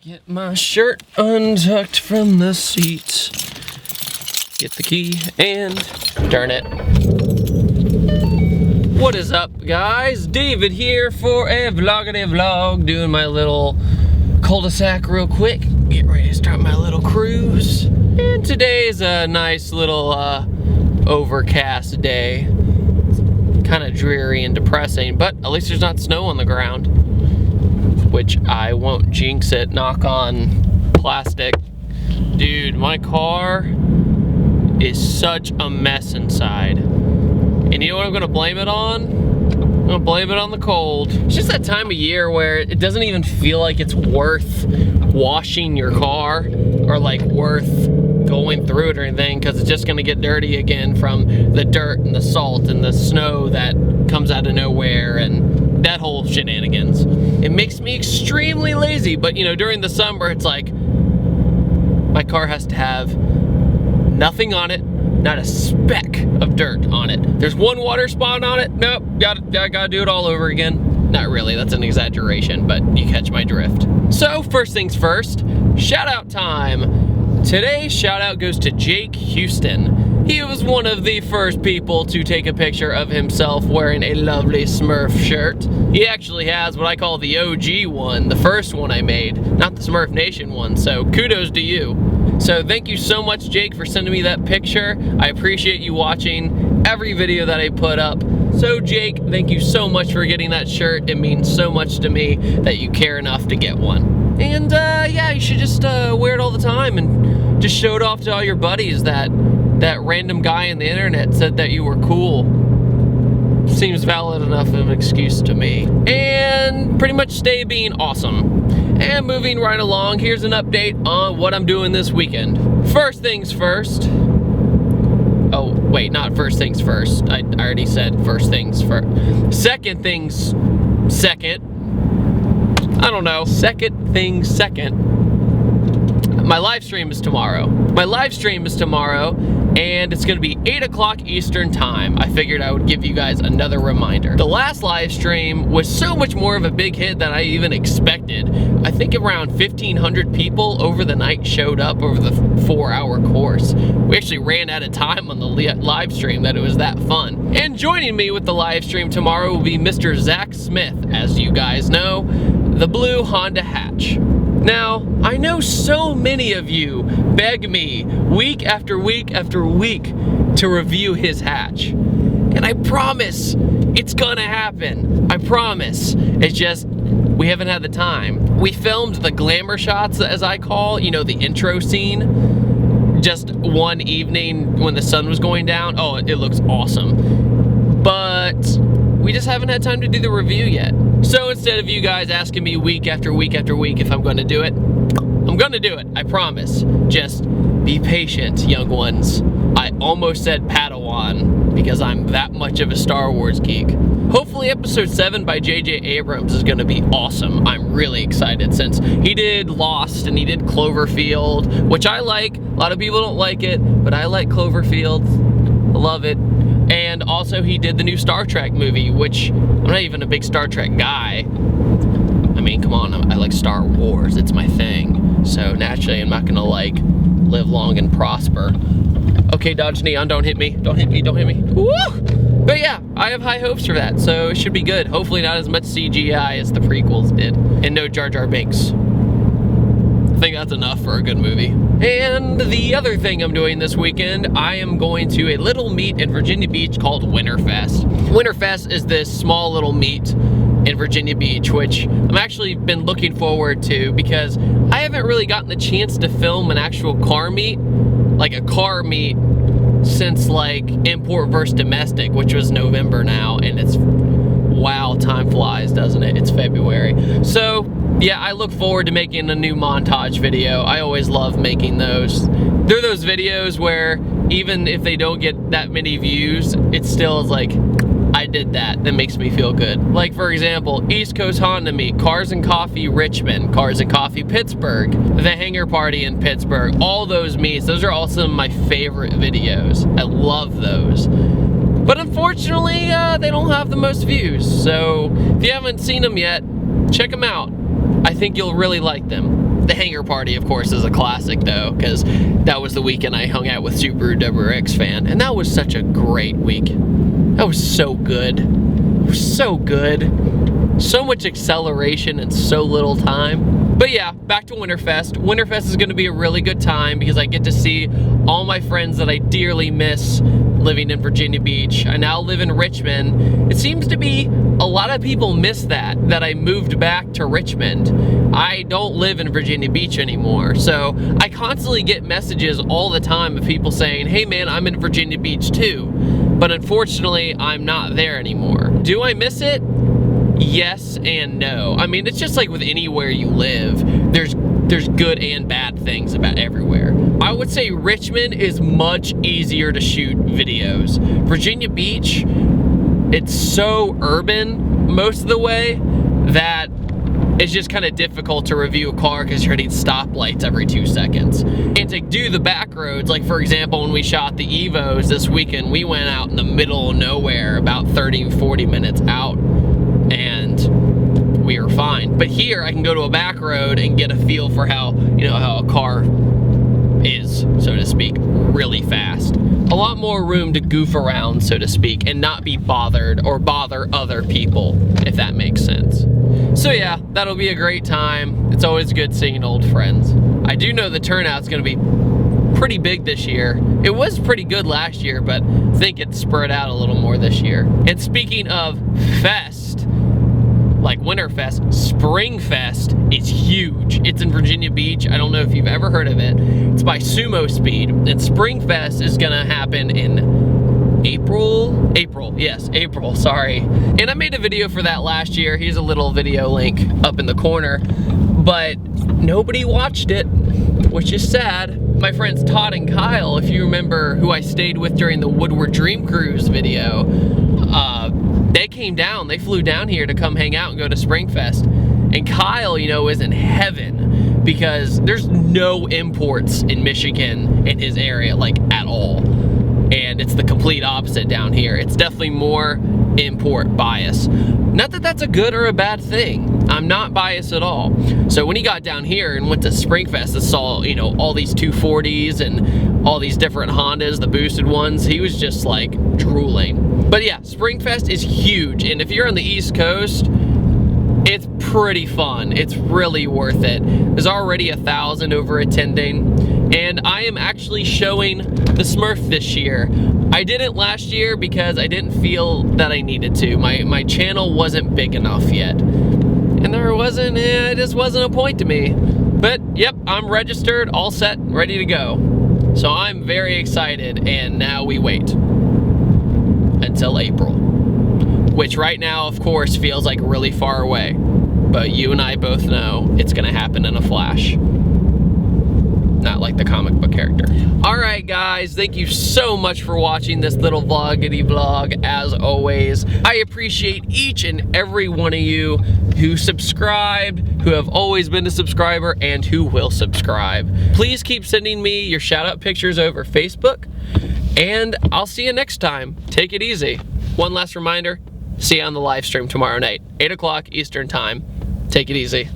Get my shirt untucked from the seat. Get the key and turn it. What is up, guys? David here for a vlog, doing my little cul-de-sac real quick. Get ready to start my little cruise. And today is a nice little overcast day. Kind of dreary and depressing, but at least there's not snow on the ground. Which I won't jinx it, knock on plastic. Dude, my car is such a mess inside. And you know what I'm gonna blame it on? I'm gonna blame it on the cold. It's just that time of year where it doesn't even feel like it's worth washing your car or like worth going through it or anything, because it's just gonna get dirty again from the dirt and the salt and the snow that comes out of nowhere and that whole shenanigans. It makes me extremely lazy, but you know, during the summer, it's like, my car has to have nothing on it, not a speck of dirt on it. There's one water spot on it, nope, gotta do it all over again. Not really, that's an exaggeration, but you catch my drift. So, first things first, shout out time. Today's shout out goes to Jake Houston. He was one of the first people to take a picture of himself wearing a lovely Smurf shirt. He actually has what I call the OG one, the first one I made, not the Smurf Nation one, so kudos to you. So thank you so much, Jake, for sending me that picture. I appreciate you watching every video that I put up. So Jake, thank you so much for getting that shirt. It means so much to me that you care enough to get one. And yeah, you should just wear it all the time and just show it off to all your buddies that random guy on the internet said that you were cool. Seems valid enough of an excuse to me. And pretty much stay being awesome. And moving right along, here's an update on what I'm doing this weekend. First things first. Oh, wait, not first things first. I already said first things first. Second things second. I don't know. Second things second. My live stream is tomorrow. And it's gonna be 8 o'clock Eastern time. I figured I would give you guys another reminder. The last live stream was so much more of a big hit than I even expected. I think around 1,500 people over the night showed up over the 4-hour course. We actually ran out of time on the live stream that it was that fun. And joining me with the live stream tomorrow will be Mr. Zach Smith, as you guys know, the blue Honda hatch. Now, I know so many of you beg me week after week after week to review his hatch. And I promise it's gonna happen. I promise. It's just, we haven't had the time. We filmed the glamour shots, as I call, you know, the intro scene, just one evening when the sun was going down. Oh, it looks awesome. But we just haven't had time to do the review yet. So instead of you guys asking me week after week after week if I'm going to do it, I'm going to do it, I promise. Just be patient, young ones. I almost said Padawan because I'm that much of a Star Wars geek. Hopefully episode 7 by J.J. Abrams is going to be awesome. I'm really excited since he did Lost and he did Cloverfield, which I like. A lot of people don't like it, but I like Cloverfield. I love it. And also he did the new Star Trek movie, which I'm not even a big Star Trek guy. I mean, come on, I like Star Wars, it's my thing. So naturally I'm not gonna like live long and prosper. Okay, dodge neon, don't hit me, don't hit me, don't hit me. Woo! But yeah, I have high hopes for that, so it should be good. Hopefully not as much CGI as the prequels did. And no Jar Jar Binks. I think that's enough for a good movie. And the other thing I'm doing this weekend, I am going to a little meet in Virginia Beach called Winterfest. Winterfest is this small little meet in Virginia Beach, which I'm actually been looking forward to because I haven't really gotten the chance to film an actual car meet, like a car meet, since like import versus domestic, which was November now, and it's, wow, time flies, doesn't it? It's February. So yeah, I look forward to making a new montage video. I always love making those. They're those videos where even if they don't get that many views, it still is like, I did that. That makes me feel good. Like for example, East Coast Honda Meet, Cars and Coffee Richmond, Cars and Coffee Pittsburgh, the Hangar Party in Pittsburgh, all those meets, those are all some of my favorite videos. I love those. But unfortunately, they don't have the most views. So if you haven't seen them yet, check them out. I think you'll really like them. The hangar party, of course, is a classic though, because that was the weekend I hung out with Subaru WRX fan, and that was such a great week. That was so good. It was so good. So much acceleration in so little time. But yeah, back to Winterfest. Winterfest is going to be a really good time because I get to see all my friends that I dearly miss living in Virginia Beach. I now live in Richmond. It seems to be a lot of people miss that I moved back to Richmond. I don't live in Virginia Beach anymore. So I constantly get messages all the time of people saying, hey man, I'm in Virginia Beach too. But unfortunately, I'm not there anymore. Do I miss it? Yes and no. I mean, it's just like with anywhere you live, there's good and bad things about everywhere. I would say Richmond is much easier to shoot videos. Virginia Beach, it's so urban most of the way that it's just kind of difficult to review a car because you're hitting stoplights every 2 seconds. And to do the back roads, like for example, when we shot the Evos this weekend, we went out in the middle of nowhere about 30, 40 minutes out, and we were fine. But here I can go to a back road and get a feel for how, you know, how a car is, so to speak, really fast. A lot more room to goof around, so to speak, and not be bothered or bother other people, if that makes sense. So yeah, that'll be a great time. It's always good seeing old friends. I do know the turnout's gonna be pretty big this year. It was pretty good last year, but I think it's spread out a little more this year. And speaking of fest, like Winterfest, Springfest is huge. It's in Virginia Beach. I don't know if you've ever heard of it. It's by Sumo Speed, and Springfest is gonna happen in April, sorry. And I made a video for that last year. Here's a little video link up in the corner, but nobody watched it, which is sad. My friends Todd and Kyle, if you remember, who I stayed with during the Woodward Dream Cruise video, they came down, they flew down here to come hang out and go to Springfest. And Kyle, you know, is in heaven because there's no imports in Michigan in his area, like at all. And it's the complete opposite down here. It's definitely more import bias. Not that that's a good or a bad thing. I'm not biased at all. So when he got down here and went to Springfest and saw, you know, all these 240s and all these different Hondas, the boosted ones, he was just like drooling. But yeah, Springfest is huge. And if you're on the East Coast, it's pretty fun. It's really worth it. There's already 1,000 over attending, and I am actually showing the Smurf this year. I didn't last year because I didn't feel that I needed to. My channel wasn't big enough yet, and there wasn't, it just wasn't a point to me. But yep, I'm registered, all set, ready to go. So I'm very excited, and now we wait until April. Which right now, of course, feels like really far away. But you and I both know it's gonna happen in a flash. Not like the comic book character. All right, guys, thank you so much for watching this little vloggity vlog, as always. I appreciate each and every one of you who subscribed, who have always been a subscriber, and who will subscribe. Please keep sending me your shout out pictures over Facebook, and I'll see you next time. Take it easy. One last reminder, see you on the live stream tomorrow night, 8 o'clock Eastern time. Take it easy.